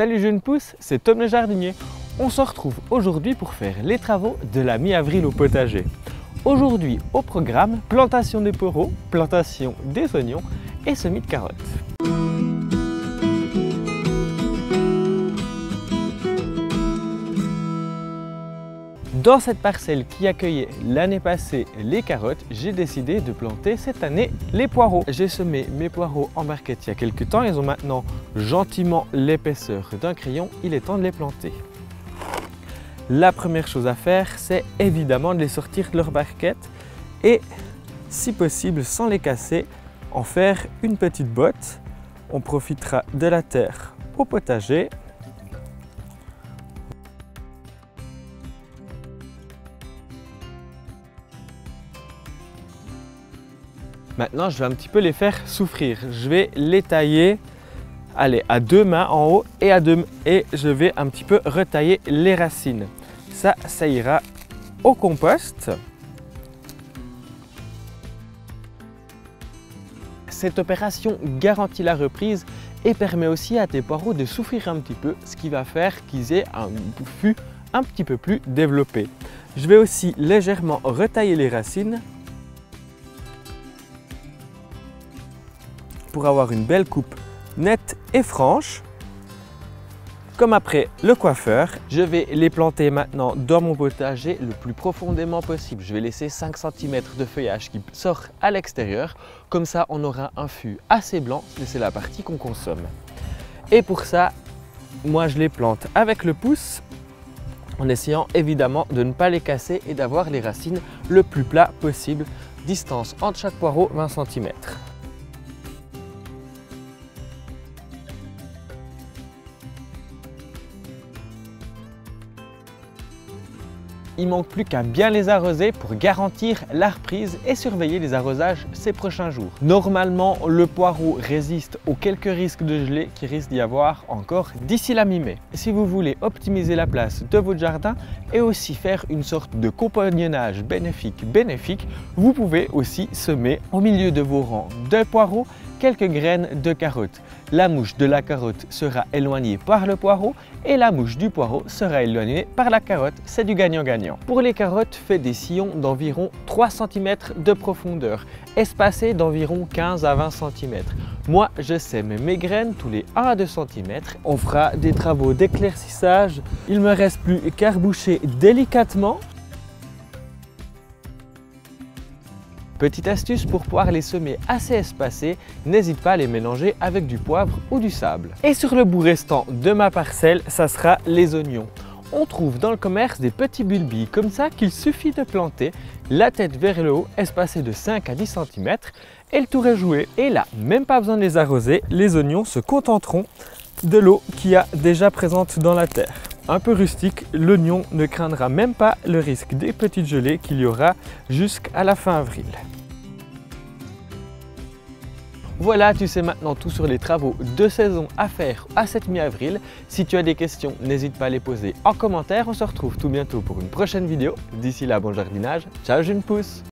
Salut jeunes pousses, c'est Tom le jardinier. On se retrouve aujourd'hui pour faire les travaux de la mi-avril au potager. Aujourd'hui au programme, plantation des poireaux, plantation des oignons et semis de carottes. Dans cette parcelle qui accueillait l'année passée les carottes, j'ai décidé de planter cette année les poireaux. J'ai semé mes poireaux en barquette il y a quelques temps, ils ont maintenant gentiment l'épaisseur d'un crayon, il est temps de les planter. La première chose à faire, c'est évidemment de les sortir de leur barquette et, si possible, sans les casser, en faire une petite botte. On profitera de la terre au potager. Maintenant, je vais un petit peu les faire souffrir. Je vais les tailler à deux mains en haut et je vais un petit peu retailler les racines. Ça ira au compost. Cette opération garantit la reprise et permet aussi à tes poireaux de souffrir un petit peu, ce qui va faire qu'ils aient un fût un petit peu plus développé. Je vais aussi légèrement retailler les racines pour avoir une belle coupe nette et franche. Comme après le coiffeur, je vais les planter maintenant dans mon potager le plus profondément possible. Je vais laisser 5 cm de feuillage qui sort à l'extérieur. Comme ça, on aura un fût assez blanc et c'est la partie qu'on consomme. Et pour ça, moi je les plante avec le pouce en essayant évidemment de ne pas les casser et d'avoir les racines le plus plat possible. Distance entre chaque poireau 20 cm. Il ne manque plus qu'à bien les arroser pour garantir la reprise et surveiller les arrosages ces prochains jours. Normalement, le poireau résiste aux quelques risques de gelée qui risquent d'y avoir encore d'ici la mi-mai. Si vous voulez optimiser la place de votre jardin et aussi faire une sorte de compagnonnage bénéfique, vous pouvez aussi semer au milieu de vos rangs de poireaux quelques graines de carottes. La mouche de la carotte sera éloignée par le poireau et la mouche du poireau sera éloignée par la carotte. C'est du gagnant-gagnant. Pour les carottes, faites des sillons d'environ 3 cm de profondeur, espacés d'environ 15 à 20 cm. Moi, je sème mes graines tous les 1 à 2 cm. On fera des travaux d'éclaircissage. Il ne me reste plus qu'à reboucher délicatement. Petite astuce pour pouvoir les semer assez espacés, n'hésite pas à les mélanger avec du poivre ou du sable. Et sur le bout restant de ma parcelle, ça sera les oignons. On trouve dans le commerce des petits bulbilles comme ça qu'il suffit de planter, la tête vers le haut, espacée de 5 à 10 cm et le tour est joué. Et là, même pas besoin de les arroser, les oignons se contenteront de l'eau qui est déjà présente dans la terre. Un peu rustique, l'oignon ne craindra même pas le risque des petites gelées qu'il y aura jusqu'à la fin avril. Voilà, tu sais maintenant tout sur les travaux de saison à faire à cette mi-avril. Si tu as des questions, n'hésite pas à les poser en commentaire. On se retrouve tout bientôt pour une prochaine vidéo. D'ici là, bon jardinage. Ciao jeunes pousses!